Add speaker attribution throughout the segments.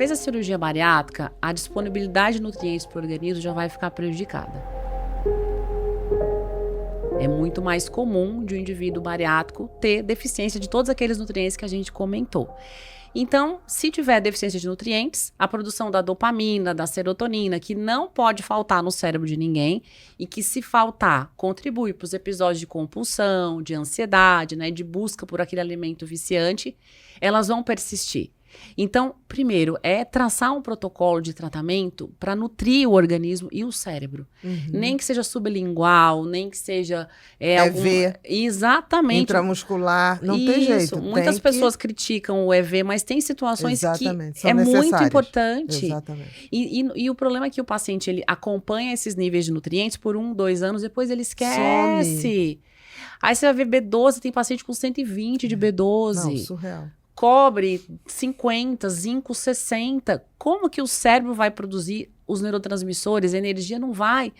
Speaker 1: fez a cirurgia bariátrica, a disponibilidade de nutrientes para o organismo já vai ficar prejudicada. É muito mais comum de um indivíduo bariátrico ter deficiência de todos aqueles nutrientes que a gente comentou. Então, se tiver deficiência de nutrientes, a produção da dopamina, da serotonina, que não pode faltar no cérebro de ninguém, e que se faltar, contribui para os episódios de compulsão, de ansiedade, né, de busca por aquele alimento viciante, elas vão persistir. Então, primeiro, é traçar um protocolo de tratamento para nutrir o organismo e o cérebro. Nem que seja sublingual, nem que seja...
Speaker 2: EV.
Speaker 1: Exatamente.
Speaker 2: Intramuscular, não tem jeito.
Speaker 1: Muitas pessoas criticam o EV, mas tem situações
Speaker 2: Exatamente.
Speaker 1: que é muito importante.
Speaker 2: Exatamente.
Speaker 1: E o problema é que o paciente ele acompanha esses níveis de nutrientes por 1, 2 anos, depois ele esquece. Some. Aí você vai ver B12, tem paciente com 120 de B12.
Speaker 2: Não, surreal.
Speaker 1: Cobre 50, zinco 60. Como que o cérebro vai produzir os neurotransmissores? A energia não vai.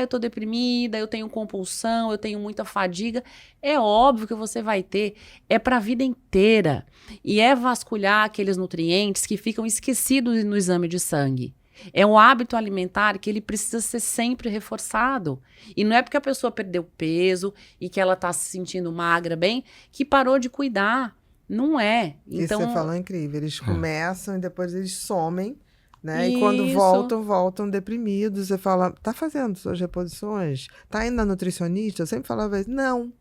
Speaker 1: Eu tô deprimida, eu tenho compulsão, eu tenho muita fadiga. É óbvio que você vai ter. É para a vida inteira. E é vasculhar aqueles nutrientes que ficam esquecidos no exame de sangue. É um hábito alimentar que ele precisa ser sempre reforçado. E não é porque a pessoa perdeu peso e que ela tá se sentindo magra bem, que parou de cuidar. Não é. Então,
Speaker 2: isso você falou incrível. Eles começam e depois eles somem, né?
Speaker 1: Isso.
Speaker 2: E quando voltam deprimidos. Você fala, tá fazendo suas reposições? Tá indo na nutricionista? Eu sempre falava isso. Não.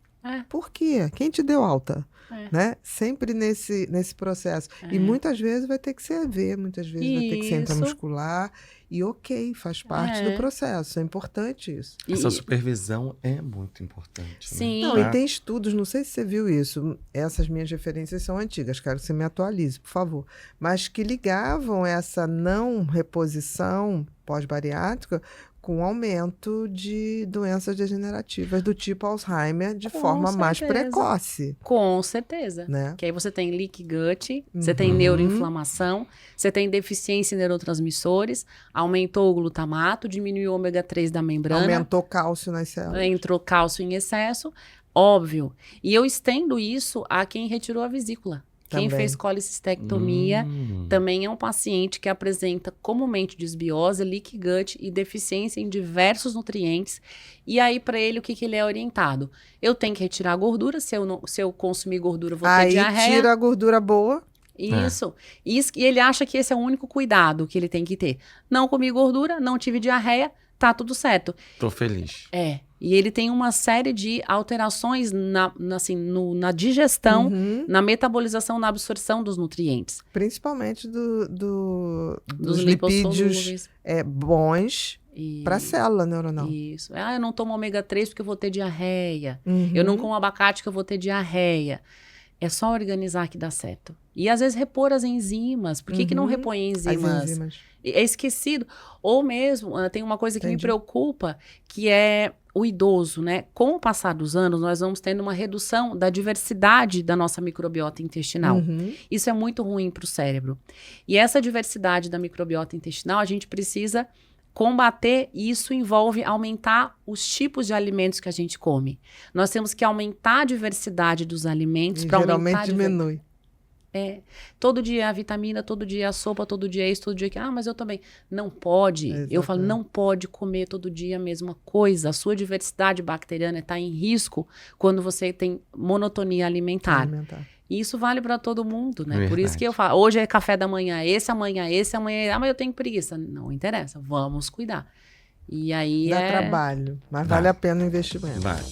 Speaker 2: Por quê? Quem te deu alta? Né? Sempre nesse processo. E muitas vezes vai ter que ser EV, muitas vezes vai ter que ser intramuscular. E ok, faz parte do processo. É importante isso.
Speaker 3: Essa supervisão é muito importante.
Speaker 1: Sim.
Speaker 3: Né?
Speaker 2: Não, e tem estudos, não sei se você viu isso. Essas minhas referências são antigas, quero que você me atualize, por favor. Mas que ligavam essa não reposição pós-bariátrica com aumento de doenças degenerativas do tipo Alzheimer de forma mais precoce.
Speaker 1: Com certeza.
Speaker 2: Né?
Speaker 1: Que aí você tem leaky gut, você tem neuroinflamação, você tem deficiência em neurotransmissores, aumentou o glutamato, diminuiu o ômega 3 da membrana.
Speaker 2: Aumentou cálcio nas células.
Speaker 1: Entrou cálcio em excesso, óbvio. E eu estendo isso a quem retirou a vesícula. Quem fez colicistectomia também é um paciente que apresenta comumente desbiose, leaky gut e deficiência em diversos nutrientes. E aí, para ele, o que ele é orientado? Eu tenho que retirar a gordura, se eu consumir gordura, vou ter diarreia.
Speaker 2: Aí tira a gordura boa.
Speaker 1: Isso. E ele acha que esse é o único cuidado que ele tem que ter. Não comi gordura, não tive diarreia, tá tudo certo.
Speaker 3: Tô feliz.
Speaker 1: E ele tem uma série de alterações na digestão, na metabolização, na absorção dos nutrientes.
Speaker 2: Principalmente dos lipídios bons para a célula neuronal.
Speaker 1: Isso. Eu não tomo ômega 3 porque eu vou ter diarreia. Eu não como abacate porque eu vou ter diarreia. É só organizar que dá certo. E às vezes repor as enzimas. Por que não repõe enzimas?
Speaker 2: As enzimas.
Speaker 1: É esquecido. Ou mesmo, tem uma coisa que me preocupa, que é o idoso, né? Com o passar dos anos, nós vamos tendo uma redução da diversidade da nossa microbiota intestinal. Isso é muito ruim para o cérebro. E essa diversidade da microbiota intestinal, a gente precisa combater, e isso envolve aumentar os tipos de alimentos que a gente come. Nós temos que aumentar a diversidade dos alimentos para aumentar...
Speaker 2: Geralmente diminui.
Speaker 1: Todo dia a vitamina, todo dia a sopa, todo dia isso, todo dia aquilo. Mas eu também. Não pode.
Speaker 2: Exatamente.
Speaker 1: Eu falo, não pode comer todo dia a mesma coisa. A sua diversidade bacteriana está em risco quando você tem monotonia alimentar. E isso vale para todo mundo, né? Por isso que eu falo, hoje é café da manhã, esse amanhã. Mas eu tenho preguiça. Não interessa, vamos cuidar. E aí
Speaker 2: dá trabalho, mas vale a pena o investimento.
Speaker 3: Vale.